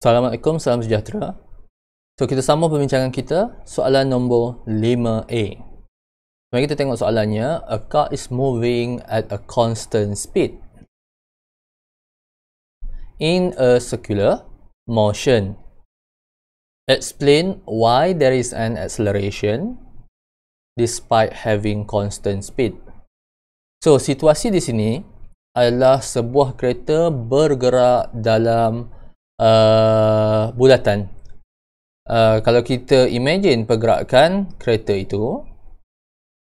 Assalamualaikum, salam sejahtera. So, kita sambung perbincangan kita. Soalan nombor 5A. Mari kita tengok soalannya. A car is moving at a constant speed in a circular motion. Explain why there is an acceleration despite having constant speed. So, situasi di sini adalah sebuah kereta bergerak dalam bulatan. Kalau kita imagine pergerakan kereta itu,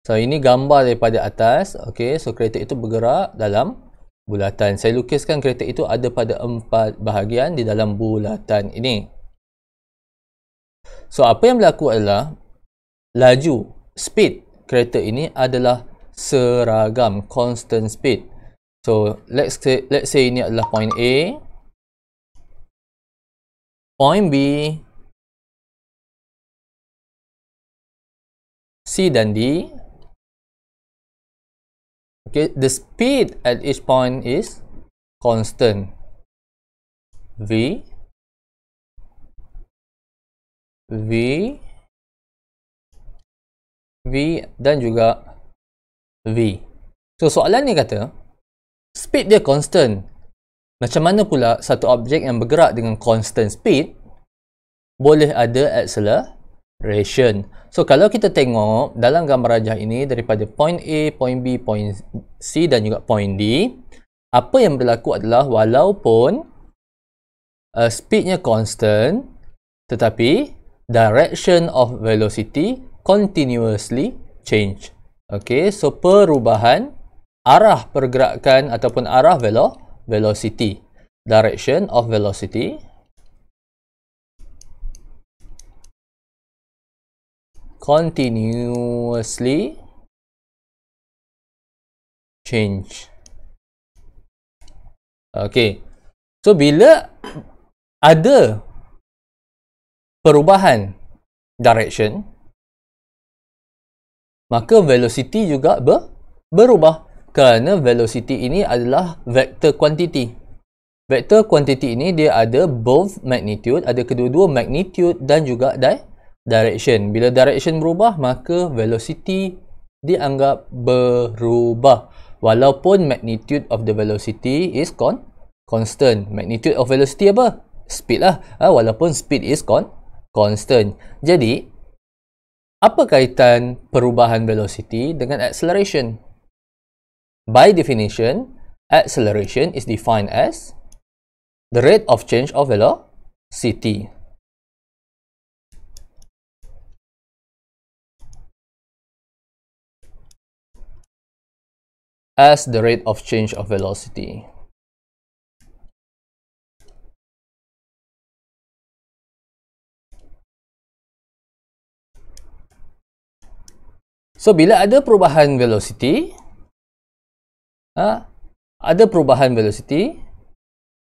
so ini gambar daripada atas. Okay, so kereta itu bergerak dalam bulatan. Saya lukiskan kereta itu ada pada 4 bahagian di dalam bulatan ini. So apa yang berlaku adalah laju, speed kereta ini adalah seragam, constant speed. So let's say ini adalah point A, point B, C dan D. Okay, the speed at each point is constant. V, V, V dan juga V. So soalan ni kata, speed dia constant. Macam mana pula satu objek yang bergerak dengan constant speed boleh ada acceleration? So kalau kita tengok dalam gambar rajah ini daripada point A, point B, point C dan juga point D, apa yang berlaku adalah walaupun speednya constant, tetapi direction of velocity continuously change. Okay, so perubahan arah pergerakan ataupun arah velocity, direction of velocity continuously change. Okay, so bila ada perubahan direction, maka velocity juga berubah. Kerana velocity ini adalah vector quantity. Vector quantity ini dia ada both magnitude, ada kedua-dua magnitude dan juga direction. Bila direction berubah, maka velocity dianggap berubah. Walaupun magnitude of the velocity is constant. Magnitude of velocity apa? Speed lah. Walaupun speed is constant. Jadi, apa kaitan perubahan velocity dengan acceleration? By definition, acceleration is defined as the rate of change of velocity. As the rate of change of velocity. So, bila ada perubahan velocity,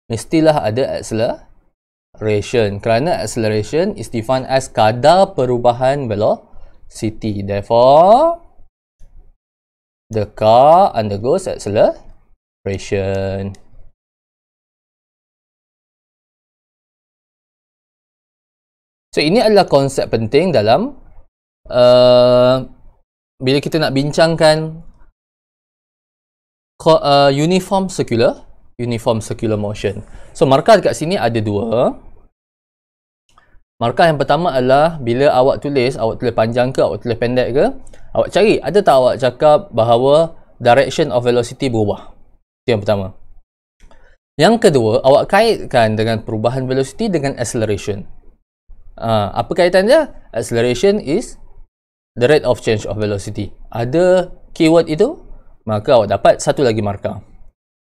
mestilah ada acceleration. Kerana acceleration is defined as kadar perubahan velocity. Therefore, the car undergoes acceleration. So, ini adalah konsep penting dalam bila kita nak bincangkan uniform circular motion. So markah dekat sini ada dua. Markah yang pertama adalah bila awak tulis panjang ke, awak tulis pendek ke, awak cari ada tak awak cakap bahawa direction of velocity berubah. Itu yang pertama. Yang kedua, awak kaitkan dengan perubahan velocity dengan acceleration. Apa kaitan dia? Acceleration is the rate of change of velocity. Ada keyword itu, maka awak dapat satu lagi markah.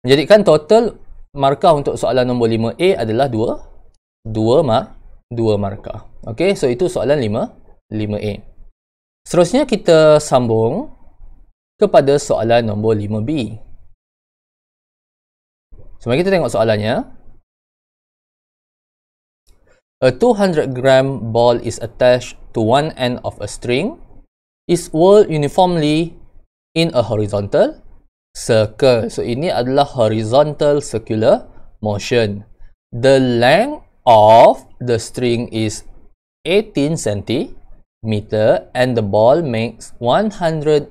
Menjadikan total markah untuk soalan nombor 5A adalah 2 markah. Okey, so itu soalan 5A. Seterusnya kita sambung kepada soalan nombor 5B. So mari kita tengok soalannya. A 200-gram ball is attached to one end of a string, is whirled uniformly in a horizontal circle. So ini adalah horizontal circular motion. The length of the string is 18 centimeter and the ball makes 115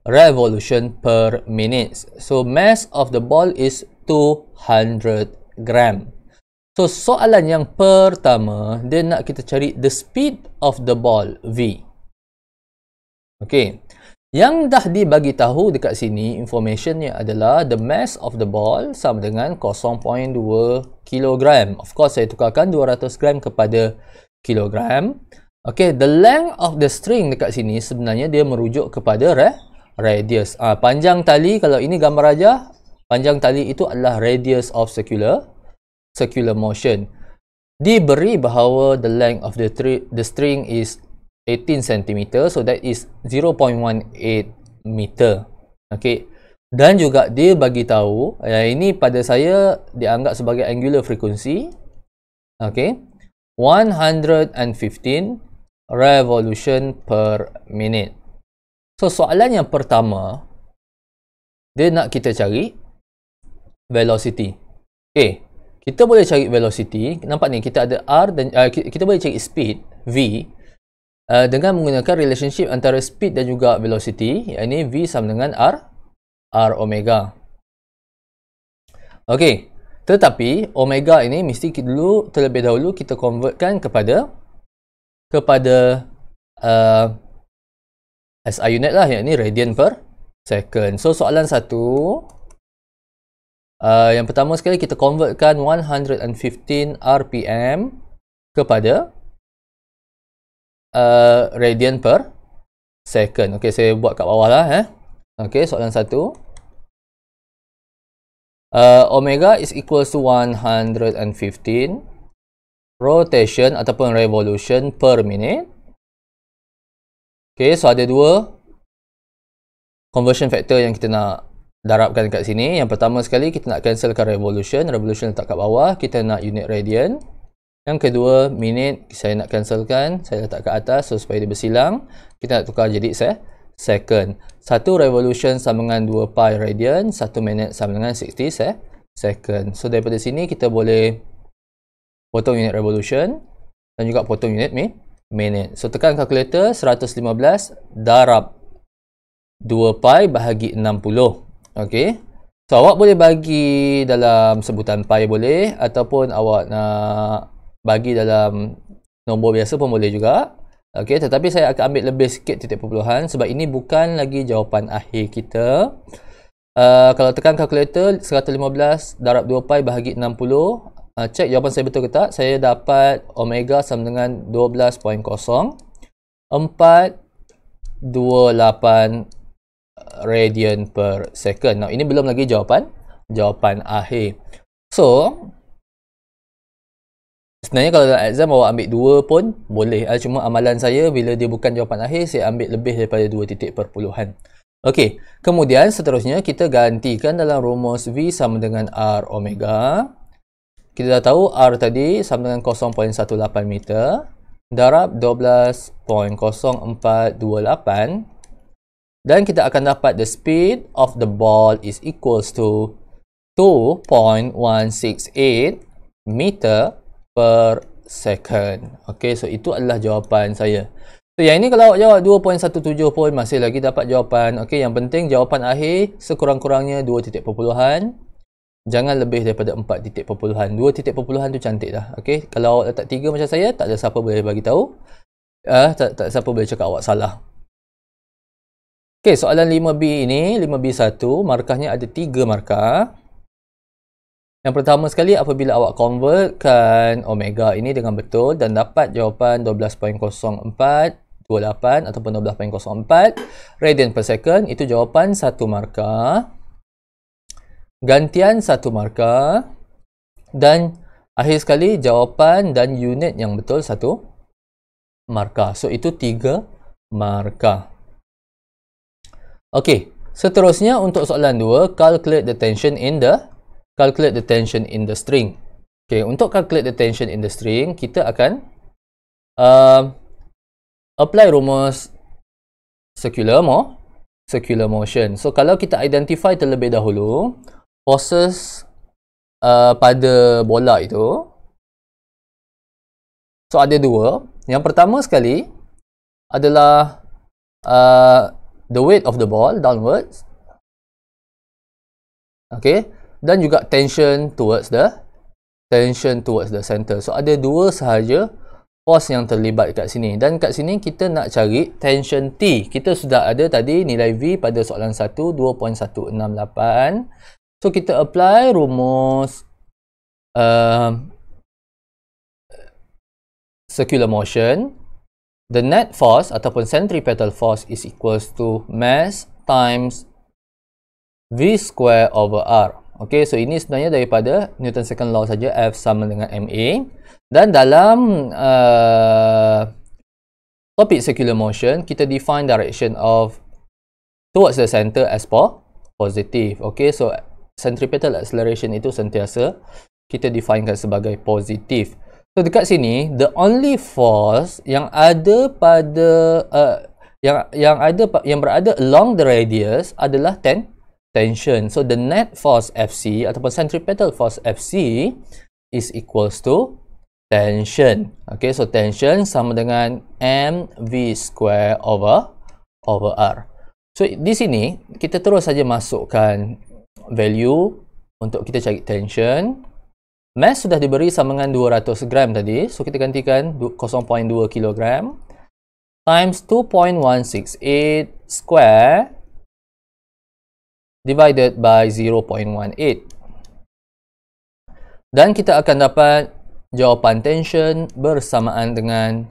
revolution per minute. So mass of the ball is 200 gram. So soalan yang pertama, dia nak kita cari the speed of the ball, V. Okay. Yang dah dibagi tahu dekat sini, informationnya adalah the mass of the ball sama dengan 0.2 kg. Of course, saya tukarkan 200 gram kepada kilogram. Okay, the length of the string dekat sini sebenarnya dia merujuk kepada radius. Panjang tali, kalau ini gambar aja, panjang tali itu adalah radius of circular motion. Diberi bahawa the length of the string is 18 cm, so that is 0.18 meter. Okay. Dan juga dia bagi tahu, ini pada saya dianggap sebagai angular frequency. Okay. 115 revolution per minute. So soalan yang pertama, dia nak kita cari velocity. Okay. Kita boleh cari velocity. Nampak ni, kita ada R dan kita boleh cari speed, V, dengan menggunakan relationship antara speed dan juga velocity. Ini V sama dengan R omega. Okey. Tetapi omega ini mesti terlebih dahulu kita convertkan kepada SI unit lah, yang ini radian per second. So soalan satu, yang pertama sekali kita convertkan 115 RPM kepada radian per second. Okey, saya buat kat bawah lah. Okey, soalan satu. Omega is equals to 115 rotation ataupun revolution per minute. Okey, so ada dua conversion factor yang kita nak darabkan kat sini. Yang pertama sekali kita nak cancelkan revolution letak kat bawah, kita nak unit radian. Yang kedua, minute saya nak cancelkan, saya letak kat atas, so supaya dia bersilang. Kita nak tukar jadi second. Satu revolution sama dengan 2 pi radian, 1 minit sama dengan 60 second. So daripada sini kita boleh potong unit revolution dan juga potong unit minute. So tekan kalkulator, 115 darab 2 pi bahagi 60. Okey. So awak boleh bagi dalam sebutan pi boleh, ataupun awak nak bagi dalam nombor biasa pun boleh juga. Okey, tetapi saya akan ambil lebih sikit titik perpuluhan sebab ini bukan lagi jawapan akhir kita. Kalau tekan kalkulator, 115 darab 2 pi bahagi 60, cek jawapan saya betul ke tak. Saya dapat omega sama dengan 12.0428 radian per second. Now, ini belum lagi jawapan akhir. So, sebenarnya kalau dalam exam awak ambil 2 pun boleh. Cuma amalan saya bila dia bukan jawapan akhir, saya ambil lebih daripada 2 titik perpuluhan. Okey, kemudian seterusnya kita gantikan dalam rumus V sama dengan R omega. Kita dah tahu R tadi sama dengan 0.18 meter darab 12.0428. Dan kita akan dapat the speed of the ball is equals to 2.168 meter per second. Okay, so itu adalah jawapan saya. So yang ini kalau awak jawab 2.17 pun masih lagi dapat jawapan. Okay, yang penting jawapan akhir sekurang-kurangnya 2 titik perpuluhan. Jangan lebih daripada 4 titik perpuluhan. 2 titik perpuluhan tu cantik dah. Okay, kalau awak letak 3 macam saya, tak ada siapa boleh bagi tahu. Tak siapa boleh cakap awak salah. Okay, soalan 5B ini, 5B1, markahnya ada 3 markah. Yang pertama sekali, apabila awak convertkan omega ini dengan betul dan dapat jawapan 12.0428 ataupun 12.04 radian per second, itu jawapan 1 markah. Gantian 1 markah. Dan akhir sekali, jawapan dan unit yang betul 1 markah. So, itu 3 markah. Okey, seterusnya untuk soalan 2, calculate the tension in the string. Okey, untuk calculate the tension in the string, kita akan apply rumus circular motion. So kalau kita identify terlebih dahulu forces pada bola itu. So ada dua. Yang pertama sekali adalah the weight of the ball downwards. Okay, dan juga tension towards the center. So ada dua sahaja force yang terlibat kat sini, dan kat sini kita nak cari tension T. Kita sudah ada tadi nilai V pada soalan 1, 2.168. So kita apply rumus circular motion. The net force ataupun centripetal force is equals to mass times V square over R. Okay, so ini sebenarnya daripada Newton second law saja, F sama dengan ma. Dan dalam topik circular motion, kita define direction of towards the center as positive. Okay, so centripetal acceleration itu sentiasa kita definekan sebagai positif. So dekat sini, the only force yang ada pada yang berada along the radius adalah tension. So the net force Fc ataupun centripetal force Fc is equals to tension. Okay, so tension sama dengan mv square over R. So di sini kita terus saja masukkan value untuk kita cari tension. Mass sudah diberi sama dengan 200 gram tadi. So kita gantikan 0.2 kg times 2.168 square divided by 0.18. Dan kita akan dapat jawapan tension bersamaan dengan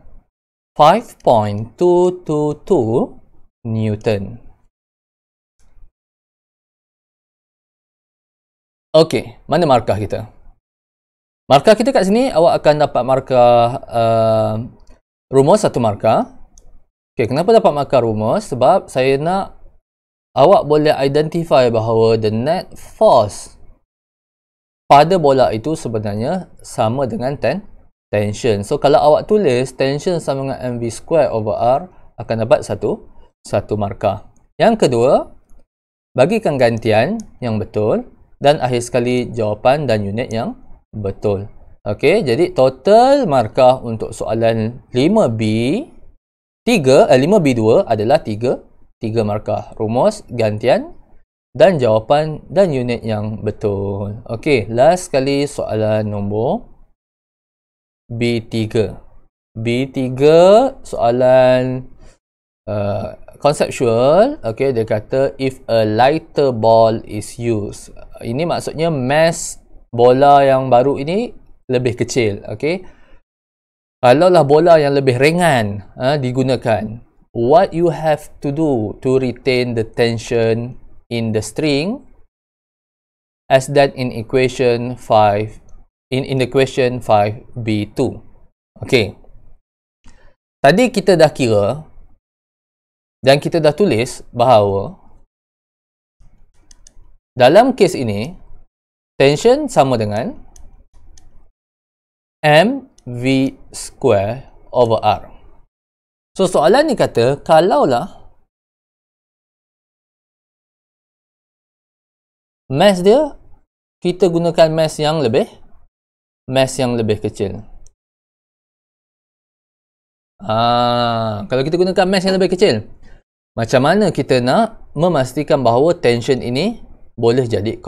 5.222 Newton. Okey, mana markah kita? Markah kita kat sini, awak akan dapat markah rumus satu markah. Okey, kenapa dapat markah rumus? Sebab saya nak awak boleh identify bahawa the net force pada bola itu sebenarnya sama dengan tension. So kalau awak tulis tension sama dengan mv square over R, akan dapat satu markah. Yang kedua, bagikan gantian yang betul, dan akhir sekali jawapan dan unit yang betul. Okey, jadi total markah untuk soalan 5B2 adalah 3 markah. Rumus, gantian dan jawapan dan unit yang betul. Okey, last sekali soalan nombor B3. B3 soalan conceptual. Okey, dia kata if a lighter ball is used. Ini maksudnya mass bola yang baru ini lebih kecil. Okey, kalaulah bola yang lebih ringan digunakan, what you have to do to retain the tension in the string as that in equation 5 in the question 5b2. Okey, tadi kita dah kira dan kita dah tulis bahawa dalam kes ini tension sama dengan mv square over R. So soalan ni kata kalaulah mass dia kita gunakan mass yang lebih kecil. Kalau kita gunakan mass yang lebih kecil, macam mana kita nak memastikan bahawa tension ini boleh jadi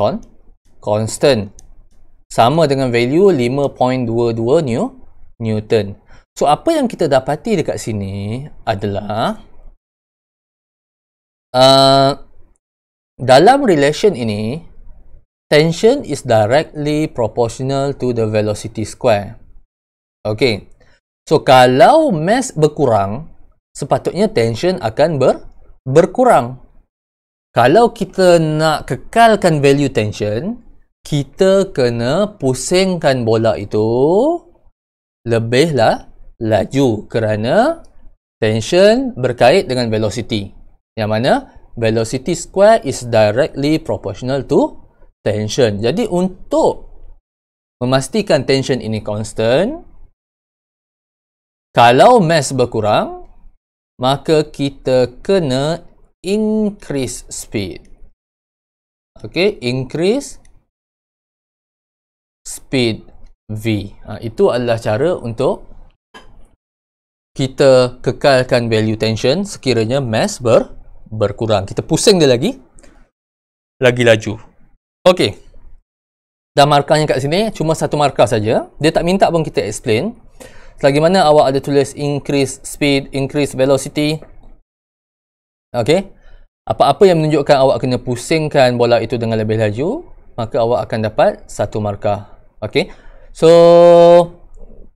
constant sama dengan value 5.22 Newton. So apa yang kita dapati dekat sini adalah dalam relation ini tension is directly proportional to the velocity square. Okay, so kalau mass berkurang, sepatutnya tension akan berkurang. Kalau kita nak kekalkan value tension, kita kena pusingkan bola itu lebihlah laju, kerana tension berkait dengan velocity, yang mana velocity square is directly proportional to tension. Jadi untuk memastikan tension ini constant, kalau mass berkurang, maka kita kena increase speed. Okay, increase speed V. Itu adalah cara untuk kita kekalkan value tension sekiranya mass berkurang. Kita pusing dia lagi laju. Okey. Dan markahnya kat sini cuma satu markah saja. Dia tak minta pun kita explain. Selagi mana awak ada tulis increase speed, increase velocity. Okey. Apa-apa yang menunjukkan awak kena pusingkan bola itu dengan lebih laju, maka awak akan dapat satu markah. Okey. So,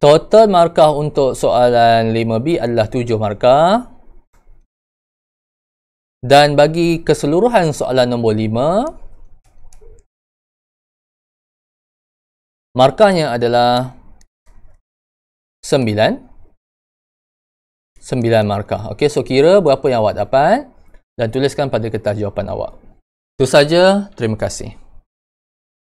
total markah untuk soalan 5B adalah 7 markah. Dan bagi keseluruhan soalan nombor 5, markahnya adalah 9 markah. Okey, so kira berapa yang awak dapat dan tuliskan pada kertas jawapan awak. Itu saja. Terima kasih.